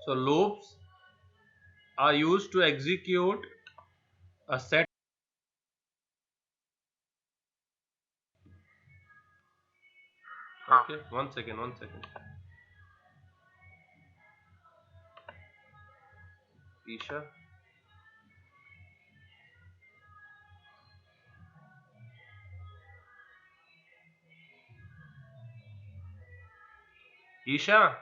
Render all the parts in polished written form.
So loops are used to execute a set. Okay, one second. Isha. Isha,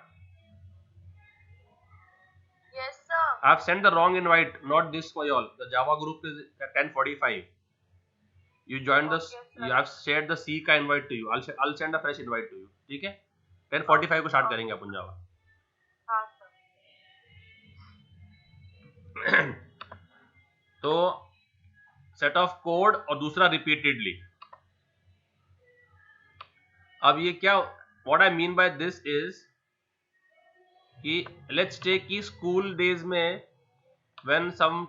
Yes, sir. I've sent the wrong invite, not this for y'all. The Java group is at 10:45. You joined this. Okay, You sir. have shared the C का invite to you. I'll send a fresh invite to you. ठीक है? 10:45 को start Okay. करेंगे अपन Java. हाँ sir. तो set of code और दूसरा रिपीटेडली. अब ये क्या, what I mean by this is कि लेट्स टेक कि स्कूल डेज में when some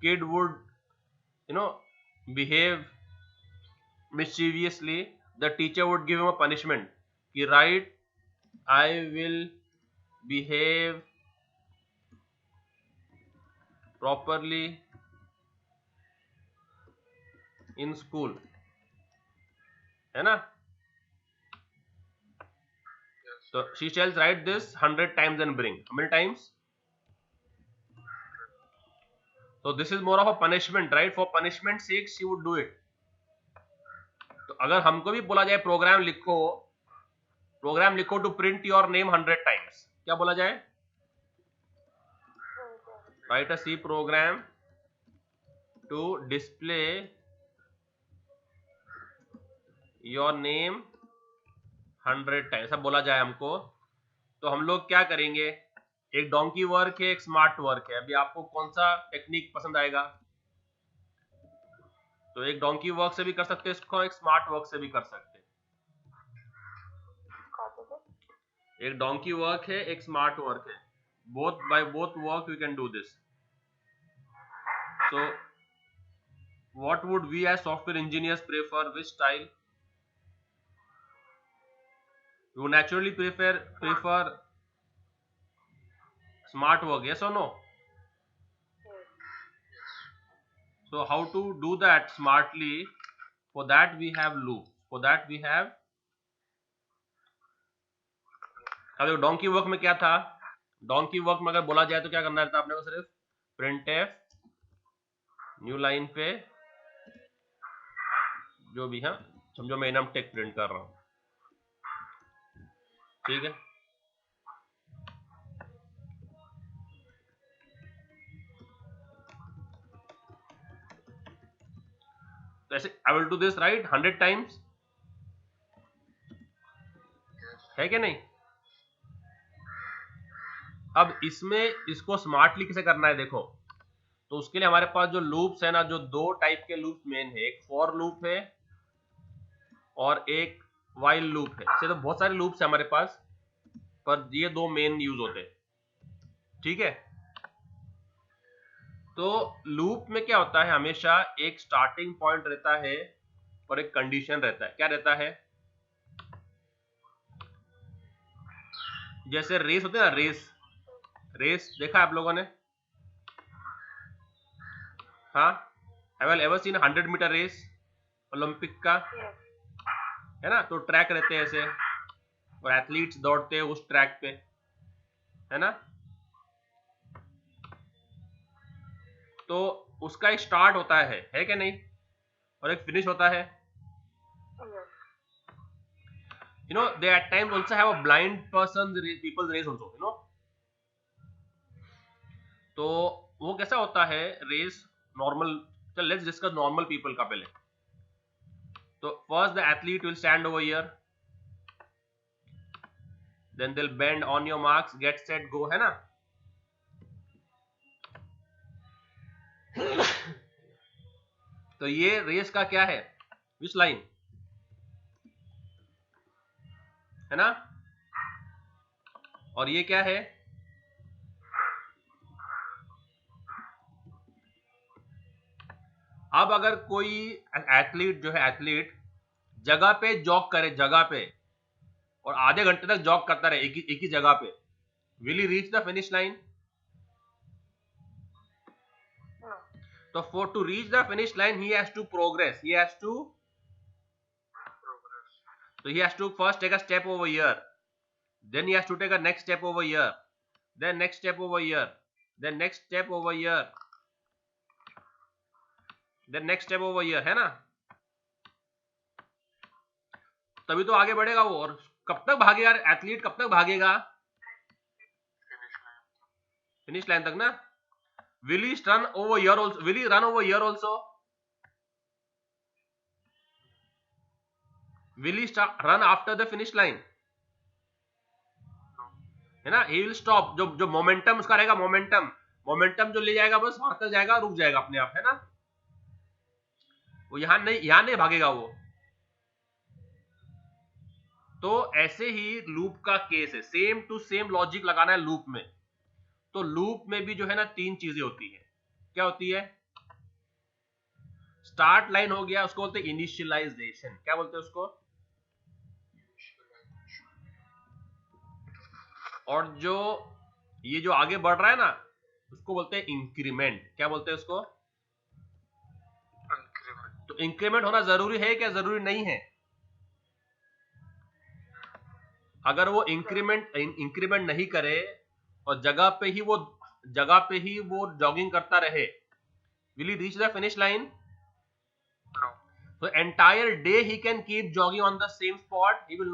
kid would behave mischievously, the teacher would give him a punishment कि write I will behave properly in school, है ना? So she tells write this 100 times and bring. How many times? So this is more of a punishment, right? For punishment sake she would do it. तो अगर हमको भी बोला जाए program लिखो to print your name 100 times, क्या बोला जाए? Write a C program to display your name 100 times, ऐसा बोला जाए हमको, तो हम लोग क्या करेंगे? एक डोंकी वर्क है, एक स्मार्ट वर्क है. अभी आपको कौन सा टेक्निक पसंद आएगा? तो एक डोंकी वर्क से भी कर सकते हैं इसको, एक स्मार्ट वर्क से भी कर सकते हैं. एक डोंकी वर्क है, एक स्मार्ट वर्क है. Both by both work you can do this. So what would we as software engineers prefer? Which style? You naturally prefer smart work, yes or no? So how to do that smartly? For that we have loops. For that we have. अब donkey work में क्या था? Donkey work में अगर बोला जाए तो क्या करना रहता आपने को? सिर्फ printf न्यू लाइन पे जो भी है, समझो मैं इनम टेक प्रिंट कर रहा हूं, ठीक है? तो ऐसे I will do this right 100 times, है कि नहीं? अब इसमें इसको स्मार्टली कैसे करना है देखो. तो उसके लिए हमारे पास जो लूप्स है ना, जो दो टाइप के लूप्स मेन है, एक फॉर लूप है और एक वाइल लूप है. ऐसे तो बहुत सारे लूप्स है हमारे पास, पर ये दो मेन यूज होते हैं, ठीक है? तो लूप में क्या होता है, हमेशा एक स्टार्टिंग पॉइंट रहता है और एक कंडीशन रहता है. क्या रहता है? जैसे रेस होते हैं ना, रेस देखा आप लोगों ने? हाँ, have you ever seen 100 meter race Olympic का? है ना? तो ट्रैक रहते हैं ऐसे और एथलीट्स दौड़ते हैं उस ट्रैक पे, है ना? तो उसका एक स्टार्ट होता है कि नहीं? और एक फिनिश होता है. They at times also have a blind people's race also. तो वो कैसा होता है रेस नॉर्मल? चल लेट्स डिस्कस नॉर्मल पीपल का पहले. तो first the athlete will stand over here, then they will bend on your marks, get set go, है ना? तो ये रेस का क्या है? विच लाइन, है ना? और ये क्या है? अब अगर कोई एथलीट जो है, एथलीट जगह पे जॉग करे, जगह पे, और आधे घंटे तक जॉग करता रहे एक ही जगह पे, Will he reach the finish line? No. So for to reach the finish line, he has to progress. He has to. So he has to first take a step over here. Then he has to take a next step over here. Then next step over here. Then next step over here. Then next step over here, है ना? तभी तो आगे बढ़ेगा वो. और कब तक भागेगा एथलीट? कब तक भागेगा? फिनिश लाइन तक ना. Will he run over here also? Will he run over here also? Will he run after the finish line? है ना? He will stop. जो मोमेंटम उसका रहेगा, मोमेंटम जो ले जाएगा बस वहां तक जाएगा, रुक जाएगा अपने आप, है ना? वो यहां नहीं भागेगा वो. तो ऐसे ही लूप का केस है. सेम टू सेम लॉजिक लगाना है लूप में. तो लूप में भी जो है ना 3 चीजें होती है. क्या होती है? स्टार्ट लाइन हो गया, उसको बोलते हैं इनिशियलाइजेशन. क्या बोलते हैं उसको? और जो ये जो आगे बढ़ रहा है ना, उसको बोलते हैं इंक्रीमेंट. क्या बोलते हैं उसको? तो इंक्रीमेंट होना जरूरी है क्या? जरूरी नहीं है. अगर वो इंक्रीमेंट नहीं करे और जगह पे ही वो जॉगिंग करता रहे, will he reach the finish line? No. So entire day he can keep jogging on the same spot. He will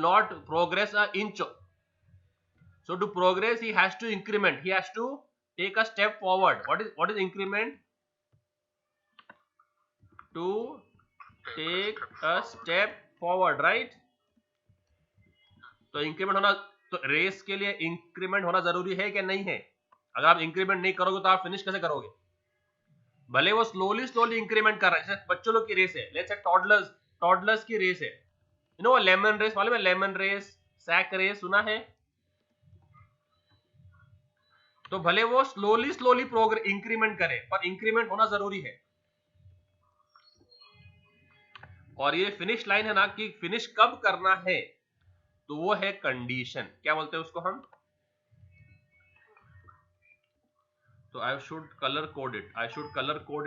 not progress an inch. So to progress he has to increment. He has to take a step forward. What is increment? To take a step forward, right? तो increment होना, तो race के लिए increment होना जरूरी है क्या? नहीं है. अगर आप इंक्रीमेंट नहीं करोगे तो आप फिनिश कैसे करोगे? भले वो स्लोली इंक्रीमेंट कर रहा है. जैसे बच्चों लोग की रेस है, लेट्स से टॉडलर्स की रेस है. यू नो लेमन रेस, मालूम है? लेमन रेस, सैक रेस सुना है? तो भले वो स्लोली प्रोग्रेस इंक्रीमेंट करे, पर इंक्रीमेंट होना जरूरी है. और ये फिनिश लाइन है ना, कि फिनिश कब करना है, तो वो है कंडीशन. क्या बोलते हैं उसको हम? तो I should color code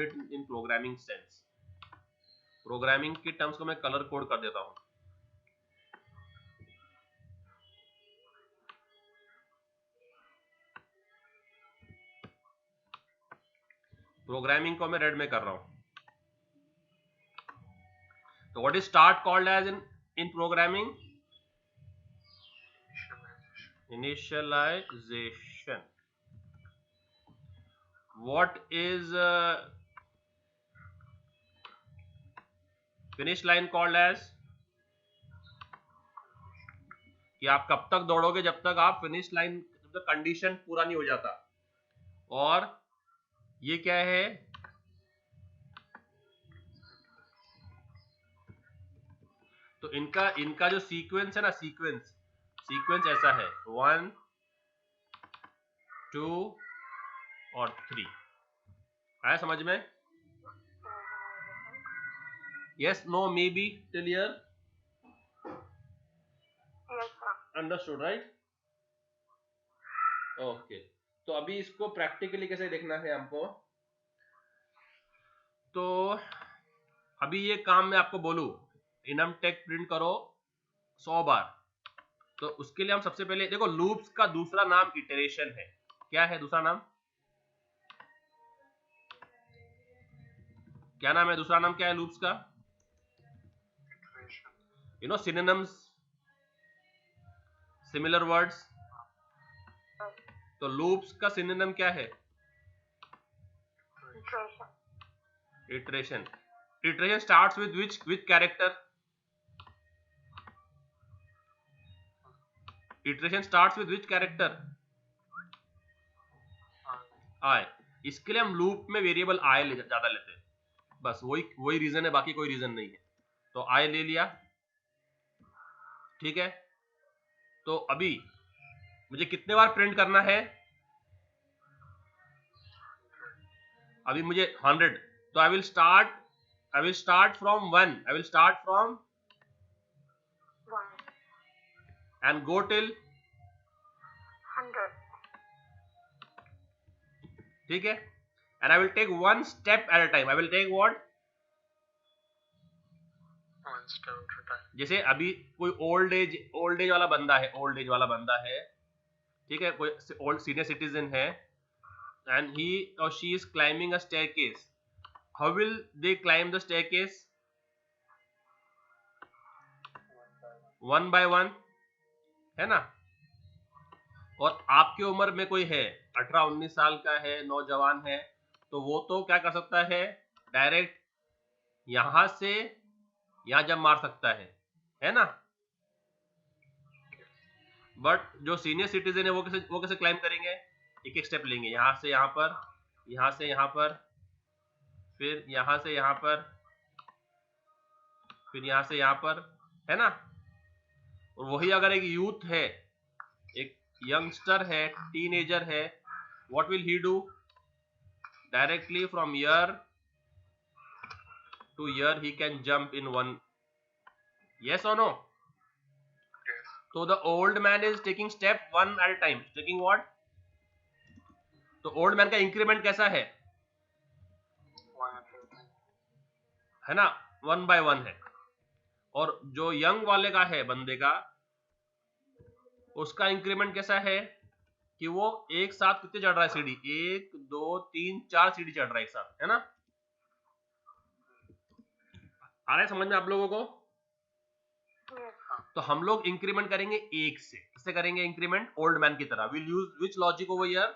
it in programming sense. Programming की टर्म्स को मैं कलर कोड कर देता हूं. प्रोग्रामिंग को मैं रेड में कर रहा हूं. तो what is start called as in programming? Initialization. What is finish line called as? कि आप कब तक दौड़ोगे? जब तक आप फिनिश लाइन, जब तक कंडीशन पूरा नहीं हो जाता. और ये क्या है? तो इनका जो सीक्वेंस है ना, सीक्वेंस ऐसा है 1 2 और 3. आया समझ में? Yes, no, maybe, till here? Yes, sir. Understood, right? Okay. तो अभी इसको प्रैक्टिकली कैसे देखना है हमको? तो अभी ये काम मैं आपको बोलूं, इनम टेक प्रिंट करो 100 बार. तो उसके लिए हम सबसे पहले देखो, लूप्स का दूसरा नाम इटरेशन है. क्या है दूसरा नाम? क्या नाम है? दूसरा नाम क्या है लूप्स का? You know synonyms, similar words. तो लूप्स का सिनोनिम क्या है? Iteration. Iteration starts with which character? Iteration starts with which character? I. इसके लिए हम लूप में वेरिएबल आई ज्यादा लेते हैं. बस वही रीजन है, बाकी कोई रीजन नहीं है. तो आई ले लिया, ठीक है. तो अभी मुझे कितने बार प्रिंट करना है? अभी मुझे 100. तो I will start from 1. I will start from and go till 100. ठीक है, and I will take one step at a time. I will take what? One step at a time. जैसे अभी कोई ओल्ड एज वाला बंदा है, ठीक है, कोई ओल्ड सीनियर सिटीजन है, and he or she is climbing a staircase. How will they climb the staircase? One by one, है ना? और आपकी उम्र में कोई है 18-19 साल का है, नौजवान है, तो वो तो क्या कर सकता है, डायरेक्ट यहां से यहां जंप मार सकता है ना? बट जो सीनियर सिटीजन है वो कैसे क्लाइम करेंगे? एक एक स्टेप लेंगे, यहां से यहां पर, यहां से यहां पर, फिर यहां से यहां पर, फिर यहां से यहां पर, है ना? और वही अगर एक यूथ है, एक यंगस्टर है, टीनेजर है, what will he do? Directly from year two year he can jump in one. Yes or no? Yes. So the old man is taking step one at a time. Taking what? तो old man का increment कैसा है? One at a time. है ना, 1 by 1 है. और जो young वाले का है, बंदे का, उसका इंक्रीमेंट कैसा है कि वो एक साथ कितने चढ़ रहा है सीढ़ी? 1 2 3 4 सीढ़ी चढ़ रहा है एक साथ, है ना? आ रहा है समझ में आप लोगों को? Yes. तो हम लोग इंक्रीमेंट करेंगे एक से. किससे करेंगे इंक्रीमेंट? ओल्ड मैन की तरह. Will use which logic over here?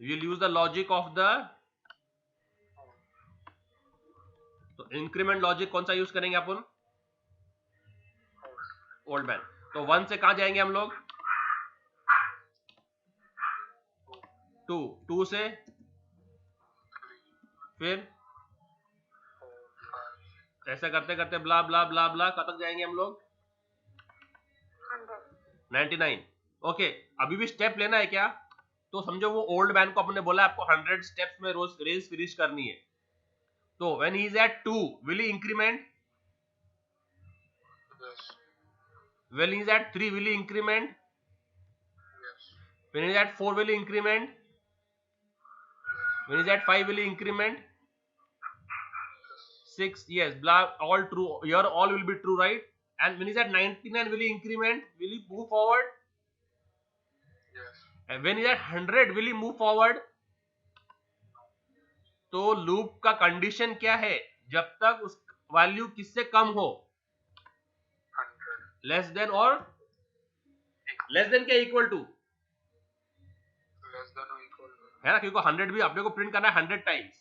Will use the logic of the, तो इंक्रीमेंट लॉजिक कौन सा यूज करेंगे अपन? Old man. तो 1 से कहां जाएंगे हम लोग? 2 से फिर ऐसा करते करते ब्ला ब्ला ब्ला ब्ला कब तक जाएंगे हम लोग? 100. 99. ओके, अभी भी स्टेप लेना है क्या? तो समझो वो ओल्ड मैन को अपने बोला आपको 100 स्टेप्स में रोज रेस फिनिश करनी है. तो when he is at 2 will he increment? Yes. When he is at 3 will he increment? Yes. When he is at 4 will he increment? When he is at 5 will he increment? 6, yes, blah, all true. Here all will be true, right? And when he's at 99, will he increment? Will he move forward? Yes. And when he's at 100, will he move forward? तो loop का condition क्या है? जब तक उस value किससे कम हो? 100. लेस देन और लेस देन क्या equal to? Less than or equal to. है ना, क्योंकि 100 भी अपने को प्रिंट करना है 100 times.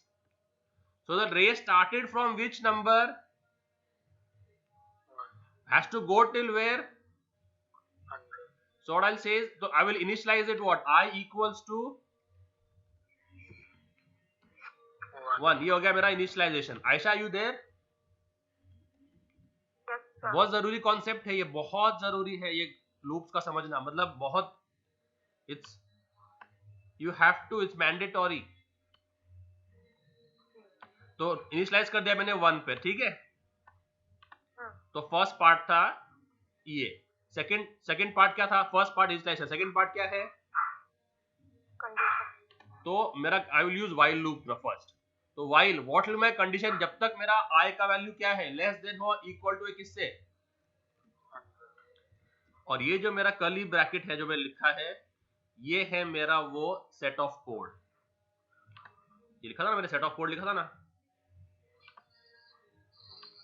So the ray started from which number? 1. Has to go till where? 100. So what I'll say is, so I will initialize it what? I equals to 1. ये हो गया मेरा initialization. Ayesha you there? Yes, sir. बहुत जरूरी concept है ये, बहुत जरूरी है ये लूप्स का समझना. मतलब बहुत, it's, you have to, it's mandatory. तो इनिशियलाइज कर दिया मैंने 1 पे, ठीक है? तो फर्स्ट पार्ट था ये. सेकंड पार्ट क्या था? First part initialisation. Second part क्या है? Condition. तो मेरा I will use while loop first. तो while what will my condition? जब तक मेरा आई का वैल्यू क्या है? Less than or equal to किससे? और ये जो मेरा कर्ली ब्रैकेट है जो मैंने लिखा है, ये है मेरा वो सेट ऑफ कोड. ये लिखा था ना मैंने, सेट ऑफ कोड लिखा था ना,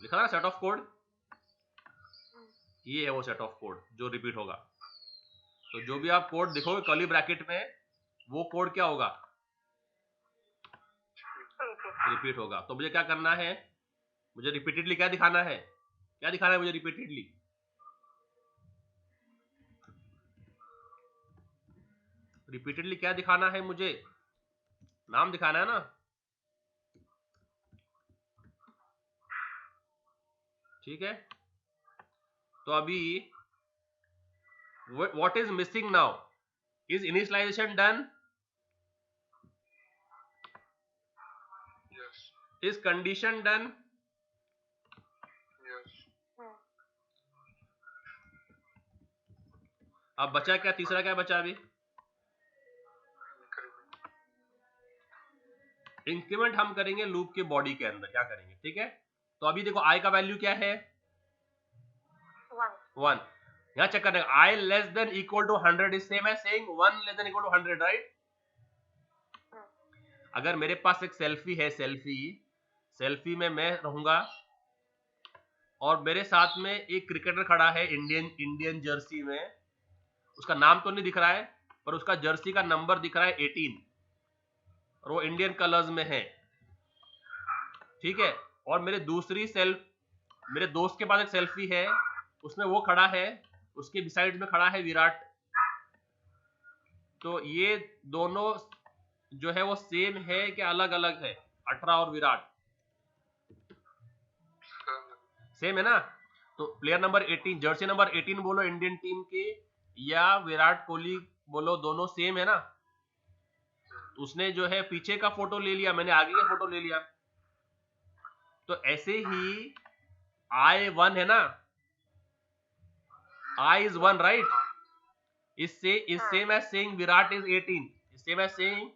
लिखा था ना सेट ऑफ कोड. ये है वो सेट ऑफ कोड जो रिपीट होगा. तो जो भी आप कोड देखोगे कर्ली ब्रैकेट में, वो कोड क्या होगा? रिपीट होगा. तो मुझे क्या करना है? मुझे रिपीटेडली क्या दिखाना है? क्या दिखाना है मुझे रिपीटेडली? रिपीटेडली क्या दिखाना है मुझे? नाम दिखाना है ना. ठीक है. तो अभी what is missing now? Is initialization done? Yes. Is condition done? Yes. अब बचा क्या, तीसरा क्या बचा अभी? इंक्रीमेंट। इंक्रीमेंट हम करेंगे लूप के बॉडी के अंदर, क्या करेंगे, ठीक है। तो अभी देखो आई का वैल्यू क्या है, 1। यहाँ चेक करने, I less than equal to 100 is same as saying 1 less than equal to 100, right. अगर मेरे पास एक सेल्फी है, सेल्फी में मैं रहूंगा और मेरे साथ में एक क्रिकेटर खड़ा है इंडियन जर्सी में, उसका नाम तो नहीं दिख रहा है पर उसका जर्सी का नंबर दिख रहा है 18 और वो इंडियन कलर्स में है, ठीक है। और मेरे दोस्त के पास एक सेल्फी है, उसमें वो खड़ा है, उसके बिसाइड में खड़ा है विराट। तो ये दोनों जो है वो सेम है क्या अलग अलग है, 18 और विराट सेम है ना। तो प्लेयर नंबर 18, जर्सी नंबर 18 बोलो इंडियन टीम के, या विराट कोहली बोलो, दोनों सेम है ना। उसने जो है पीछे का फोटो ले लिया, मैंने आगे का फोटो ले लिया। तो ऐसे ही आई 1 है ना, आई इज 1, राइट। इससे is same as saying Virat is 18, is same as saying.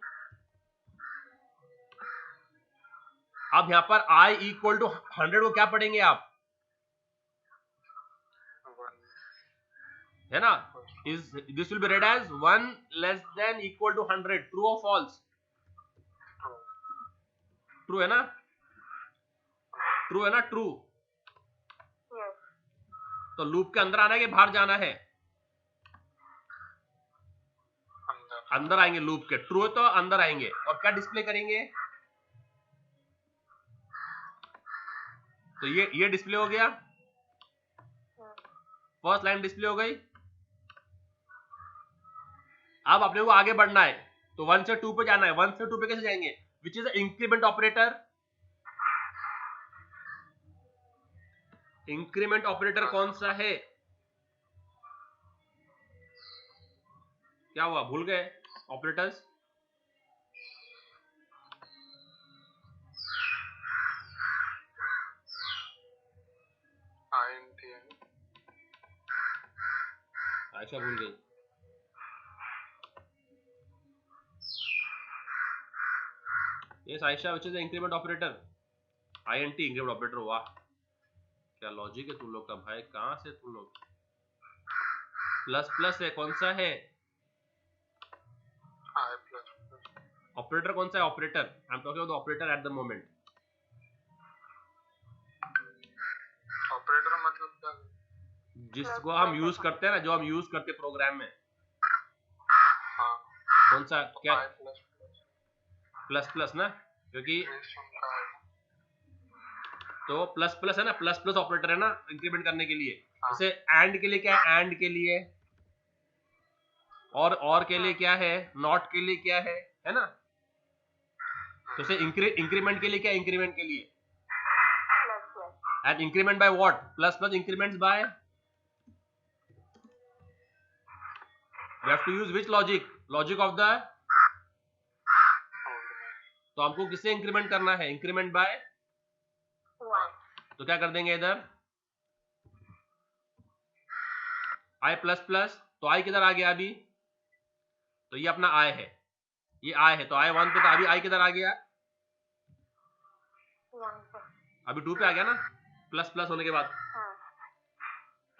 अब यहां पर आई इक्वल टू 100 को क्या पढ़ेंगे आप, है ना, is this will be read as 1 less than equal to 100, true और फॉल्स, ट्रू है ना, ट्रू है ना, ट्रू। तो लूप के अंदर आना है कि बाहर जाना है, अंदर आएंगे लूप के, ट्रू है तो अंदर आएंगे और क्या डिस्प्ले करेंगे, तो ये डिस्प्ले हो गया, फर्स्ट लाइन डिस्प्ले हो गई। अब अपने को आगे बढ़ना है तो 1 से 2 पे जाना है, 1 से 2 पे कैसे जाएंगे, which is increment operator. Increment operator कौन सा है, क्या हुआ, भूल गए ऑपरेटर्स। आयशा भूल गई, yes Ayesha, which is the increment operator, INT increment operator. वाह क्या लॉजिक है तुम लोग का भाई, कहां से तुम लोग। प्लस प्लस है, कौन सा है ऑपरेटर, कौन सा है operator, I am talking about operator at the moment. Operator मतलब क्या, जिसको हम यूज करते हैं ना, जो हम यूज करते हैं प्रोग्राम में, हाँ कौन सा, क्या, प्लस प्लस ना, क्योंकि तो प्लस प्लस है ना, प्लस प्लस ऑपरेटर है ना इंक्रीमेंट करने के लिए। जैसे एंड के लिए क्या है, एंड के लिए, और के लिए क्या है, नॉट के लिए क्या है ना। तो से इंक्रीमेंट के लिए क्या, इंक्रीमेंट के लिए, and increment by what, plus plus increments by, we have to use which logic, logic of the, तो हमको किससे इंक्रीमेंट करना है, इंक्रीमेंट बाय 1। तो क्या कर देंगे इधर, आई प्लस प्लस, तो आई किधर आ गया अभी, तो ये अपना आई है, ये आई है, तो आई 1 पे, तो अभी आई किधर आ गया, 1 पे। अभी 2 पे आ गया ना, प्लस प्लस होने के बाद। हाँ।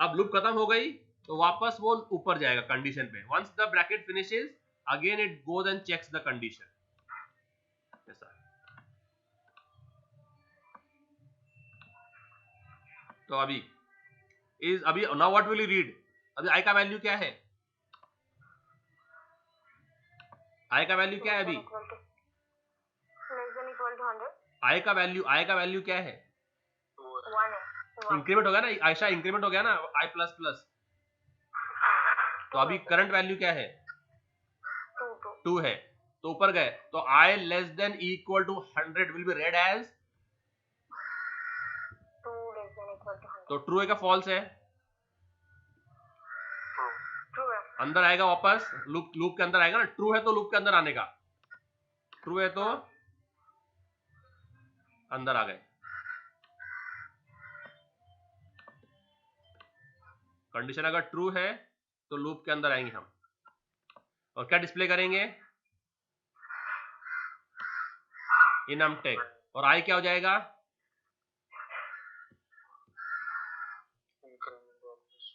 अब लूप खत्म हो गई तो वापस वो ऊपर जाएगा कंडीशन पे, once the bracket finishes again it goes and checks the condition, ऐसा। तो अभी now what will you read, अभी आई का वैल्यू क्या है, आई का वैल्यू क्या है अभी, लेस देन इक्वल टू 100, आई का वैल्यू क्या है, 1 है, 1। इंक्रीमेंट हो गया ना आयशा, इंक्रीमेंट हो गया ना आई प्लस प्लस। तो अभी करंट वैल्यू क्या है, 2 है, तो ऊपर गए तो I less than equal to 100 will be read as 2 less than equal to 100। तो ट्रू है क्या फॉल्स है, ट्रू है। अंदर आएगा वापस, लूप के अंदर आएगा ना, ट्रू है तो लूप के अंदर आने का, ट्रू है तो अंदर आ गए। कंडीशन अगर ट्रू है तो लूप के अंदर आएंगे हम और क्या डिस्प्ले करेंगे, इनमटेक, और आई क्या हो जाएगा,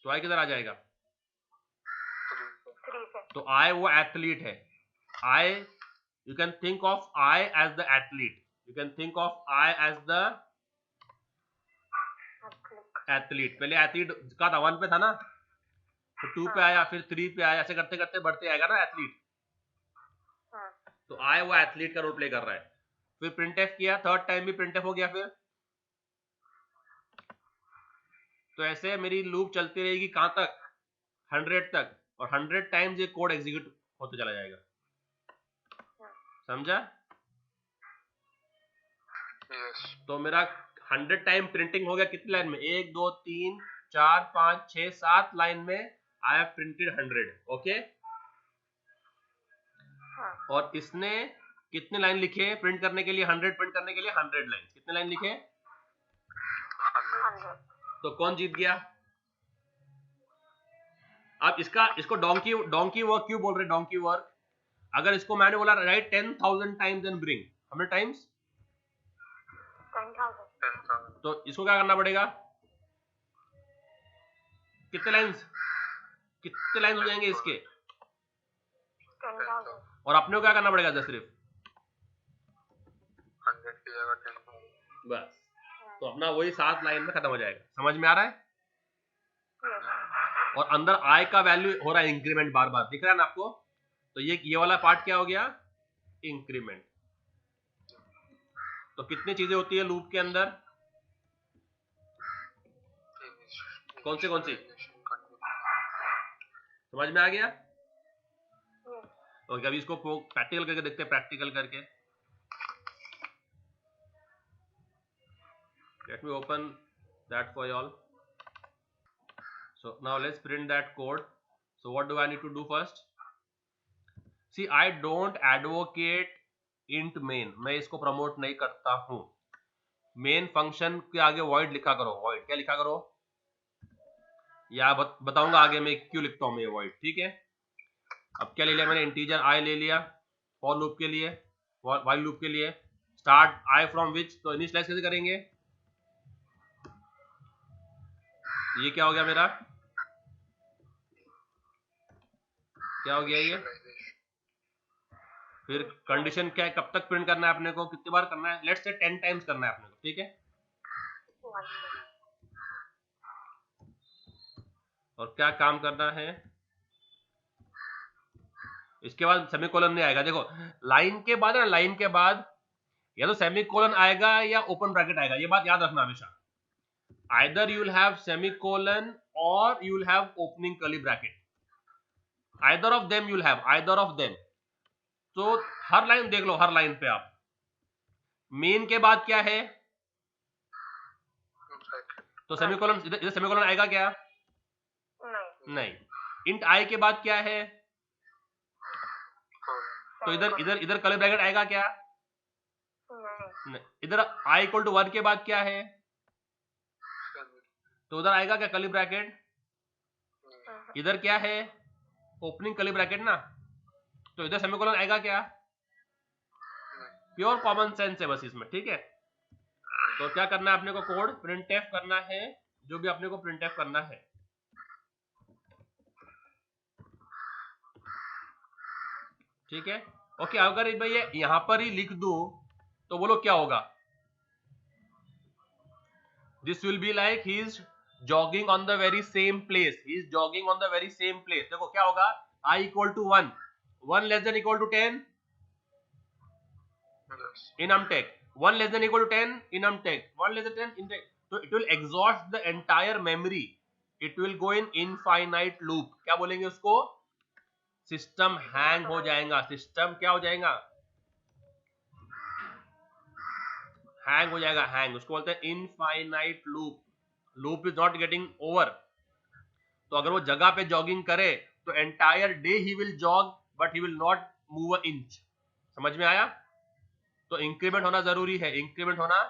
तो आई किधर आ जाएगा, 3 पे। तो आई वो एथलीट है, I you can think of I as the athlete, you can think of I as the athlete. पहले एथलीट का था 1 पे था ना, तो 2 पे आया, फिर 3 पे आया, ऐसे करते करते बढ़ते आएगा ना एथलीट। तो आई वो एथलीट का रोल प्ले कर रहा है। फिर प्रिंट एफ किया, थर्ड टाइम भी प्रिंट एफ हो गया। फिर तो ऐसे मेरी लूप चलती रहेगी कहां तक, 100 तक, और 100 टाइम्स ये कोड एग्जीक्यूट होते चला जाएगा। समझा? यस। तो मेरा 100 टाइम प्रिंटिंग हो गया कितनी लाइन में, 1 2 3 4 5 6 7 लाइन में आई हैव प्रिंटेड 100। ओके, और इसने कितने लाइन लिखे प्रिंट करने के लिए, 100 प्रिंट करने के लिए 100 लाइन, कितने लाइन लिखे, 100। तो कौन जीत गया? अब इसको डोंकी वर्क क्यों बोल रहे, डोंकी वर्क? अगर इसको मैंने बोला right 10,000 times and bring 100 times, 10,000। तो इसको क्या करना पड़ेगा, कितने लाइंस हो जाएंगे इसके, 10,000। और अपने को क्या करना पड़ेगा, सिर्फ 100 की जगह 10,000। बस, तो अपना वही 7 लाइन में खत्म हो जाएगा। समझ में आ रहा है? और अंदर आई का वैल्यू हो रहा है इंक्रीमेंट, बार बार दिख रहा है ना आपको। तो ये वाला पार्ट क्या हो गया, इंक्रीमेंट। तो कितनी चीजें होती है लूप के अंदर, कौन सी समझ में आ गया? तो अभी इसको प्रैक्टिकल करके देखते हैं, प्रैक्टिकल करके। Let me open that for y'all. So now let's print that code. So what do I need to do first? See, I don't advocate int main. मैं इसको प्रमोट नहीं करता हूं। मेन फंक्शन के आगे void लिखा करो। void क्या लिखा करो, या बताऊंगा आगे मैं क्यों लिखता हूं मैं ये void। ठीक है, अब क्या ले लिया मैंने, इंटीजर i ले लिया फॉर लूप के लिए, while लूप के लिए। स्टार्ट i फ्रॉम विच, तो इनिशियलाइज कैसे करेंगे, ये क्या हो गया मेरा, क्या हो गया ये। फिर कंडीशन क्या है, कब तक प्रिंट करना है अपने को, कितनी बार करना है, लेट्स से 10 टाइम्स करना है अपने को। ठीक है, और क्या काम करना है, इसके बाद सेमीकोलन नहीं आएगा। देखो लाइन के बाद है ना, लाइन के बाद या तो सेमीकोलन आएगा या ओपन ब्रैकेट आएगा, ये बात याद रखना हमेशा। either you will have semicolon or you will have opening curly bracket, either of them you will have, either of them। तो हर लाइन देख लो, हर लाइन पे आप मेन के बाद क्या है, तो सेमीकोलन, इधर सेमीकोलन आएगा क्या, नहीं। इंट आई के बाद क्या है, तो इधर कर्ली ब्रैकेट आएगा क्या, नहीं। इधर आई इक्वल टू 1 के बाद क्या है, तो उधर आएगा क्या कर्ली ब्रैकेट। इधर क्या है, ओपनिंग कर्ली ब्रैकेट ना, तो इधर सेमीकोलन आएगा क्या, प्योर कॉमन सेंस है बस इसमें। ठीक है, तो क्या करना है अपने को, कोड प्रिंटएफ करना है, जो भी अपने को प्रिंटएफ करना है। ठीक है, ओके। अगर भाई ये यहां पर ही लिख दूं तो बोलो क्या होगा, this will be like he is jogging on the very same place, he is jogging on the very same place। देखो क्या होगा, I equal to 1, 1 less than equal to 10 in umtech, 1 less than equal to 10 in umtech, 1 less than 10 in the, so it will exhaust the entire memory, it will go in infinite loop। क्या बोलेंगे उसको, system hang हो जाएगा। System क्या हो जाएगा, hang हो जाएगा, हैंग, उसको बोलते हैं infinite loop. Loop is not getting over. तो अगर वो जगह पे जॉगिंग करे तो entire day he will jog but he will not move a inch. समझ में आया? तो इंक्रीमेंट होना जरूरी है, इंक्रीमेंट होना।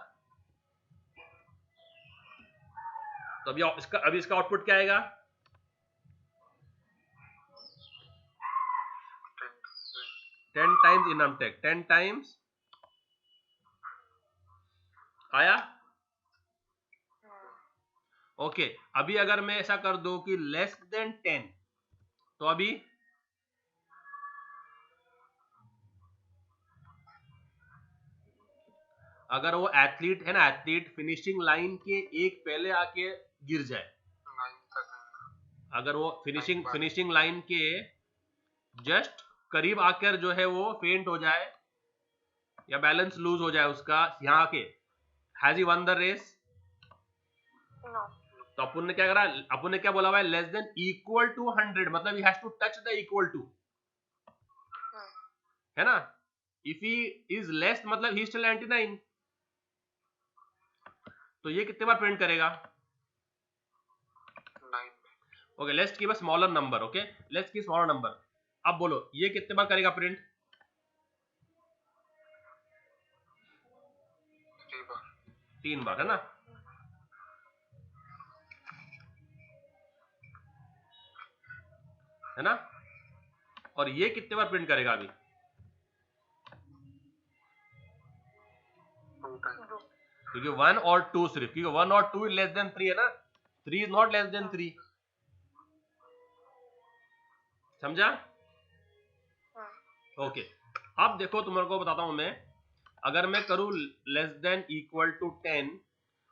तो अभी इसका आउटपुट क्या आएगा, विद इनमटेक 10 टाइम्स आया। ओके अभी अगर मैं ऐसा कर दूं कि लेस देन 10, तो अभी अगर वो एथलीट है ना, एथलीट फिनिशिंग लाइन के एक पहले आके गिर जाए, 9 तक अगर वो फिनिशिंग लाइन के जस्ट करीब आकर जो है वो फेंट हो जाए या बैलेंस लूज हो जाए उसका यहाँ के, has he won the race? No. तो अपन ने क्या करा, अपन ने क्या बोला हुआ है, लेस देन इक्वल टू 100, मतलब he has to touch the equal to, है ना। इफ ही इज लेस मतलब ही स्टिल 99, तो ये कितने बार प्रिंट करेगा? 9 okay let's keep a smaller number, okay let's keep smaller number. अब बोलो ये कितने बार करेगा प्रिंट? 3 बार 3 बार, है ना। है ना, और ये कितने बार प्रिंट करेगा अभी? 2 टाइम क्योंकि 1 और 2 सिर्फ, क्योंकि 1 और 2 इज लेस देन 3 है ना, 3 इज नॉट लेस देन 3, समझा? ओके अब देखो तुम्हारे को बताता हूं मैं, अगर मैं करूं लेस देन इक्वल टू 10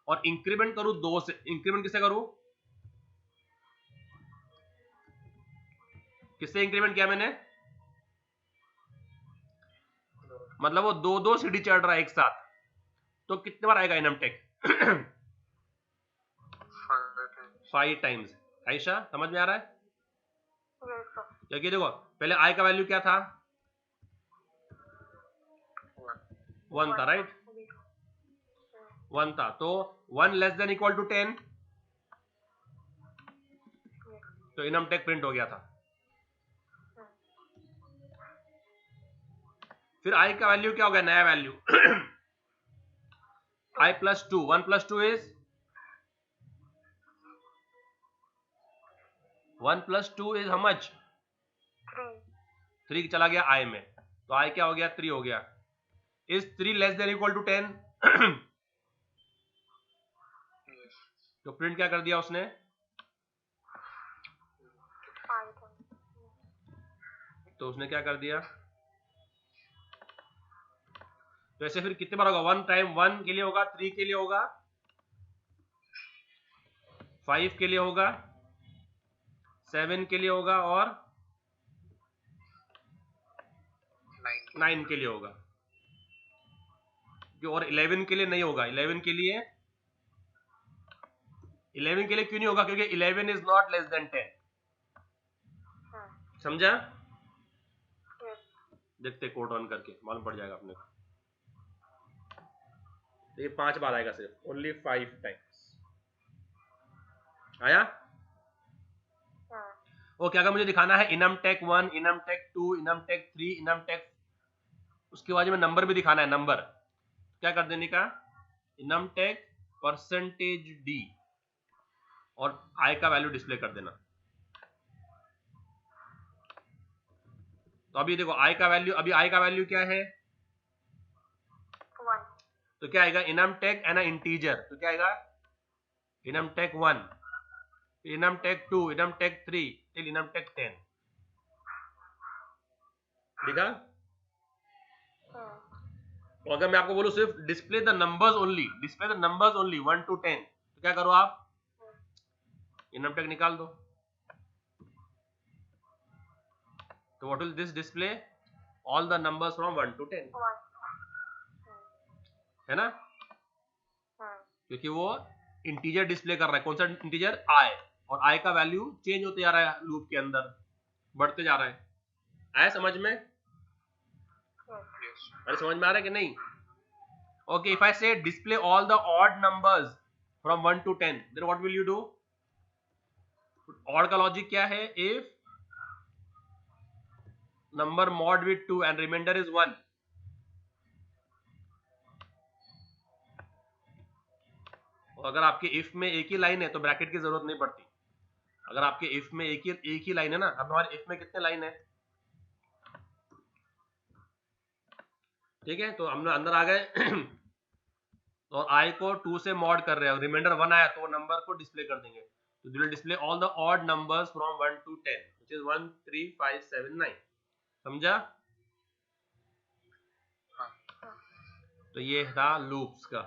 और इंक्रीमेंट करूं 2 से, इंक्रीमेंट किससे करूं? किससे इंक्रीमेंट किया मैंने? मतलब वो 2 सीढ़ी चढ़ रहा है एक साथ, तो कितने बार आएगा इनमटेक? 5 टाइम्स। आयशा समझ में आ रहा है? क्योंकि देखो पहले आई का वैल्यू क्या था? 1 था, राइट? 1 था, तो 1 लेस देन इक्वल टू 10, तो इनमटेक प्रिंट हो गया था। फिर आई का वैल्यू क्या हो गया, नया value? I plus 2, 1 plus 2 is 1 plus 2 is how much? 3 चला गया आई में, तो आई क्या हो गया? 3 हो गया। Is 3 less than equal to 10? तो प्रिंट क्या कर दिया उसने? तो उसने क्या कर दिया? तो ऐसे फिर कितने बार होगा? 1 टाइम 1 के लिए होगा, 3 के लिए होगा, 5 के लिए होगा, 7 के लिए होगा और 9 के लिए होगा, और 11 के लिए नहीं होगा। 11 के लिए क्यों नहीं होगा? क्योंकि 11 इज नॉट लेस देन 10, समझा? देखते कोड रन करके मालूम पड़ जाएगा अपने को। ये 5 बार आएगा सिर्फ, ओनली 5 टाइम्स आया। ओके अगर मुझे दिखाना है इनमटेक 1, इनमटेक 2, इनमटेक 3, इनमटेक, उसके बाद में नंबर भी दिखाना है, नंबर क्या कर देने का? इनमटेक परसेंटेज डी और आई का वैल्यू डिस्प्ले कर देना। तो अभी देखो आई का वैल्यू, अभी आई का वैल्यू क्या है? 1। तो क्या आएगा? इनमटेक एंड इंटीजर, तो क्या आएगा? इनमटेक 1, इनमटेक 2, इनमटेक 3 टिल इनमटेक 10। देखा? तो अगर मैं आपको बोलूं सिर्फ display the numbers only, display the numbers only 1 to 10, तो क्या करो आप? इनमटेक निकाल दो। तो what will this display? All the numbers from 1 to 10, है ना, क्योंकि वो इंटीजर डिस्प्ले कर रहा है। कौन सा इंटीजर? आई, और आई का वैल्यू चेंज होते जा रहा है लूप के अंदर, बढ़ते जा रहा है। आया समझ में? अरे समझ में आ रहा है कि नहीं? Okay if I say display all the odd numbers from 1 to 10, then what will you do? Odd का लॉजिक क्या है? If number mod with 2 and remainder is 1, और अगर आपके इफ में एक ही लाइन है तो ब्रैकेट की जरूरत नहीं पड़ती। अगर आपके इफ में एक ही लाइन है ना, अब हमारे इफ में कितने लाइन है? ठीक है, तो हम अंदर आ गए और i को 2 से मॉड कर रहे हैं, रिमाइंडर 1 आया तो वो नंबर को डिस्प्ले कर देंगे, तो will display all the odd numbers from 1 to 10 which is 1 3 5 7 9। समझा? हाँ। तो ये था लूप्स का,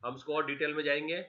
हम इसको और डिटेल में जाएंगे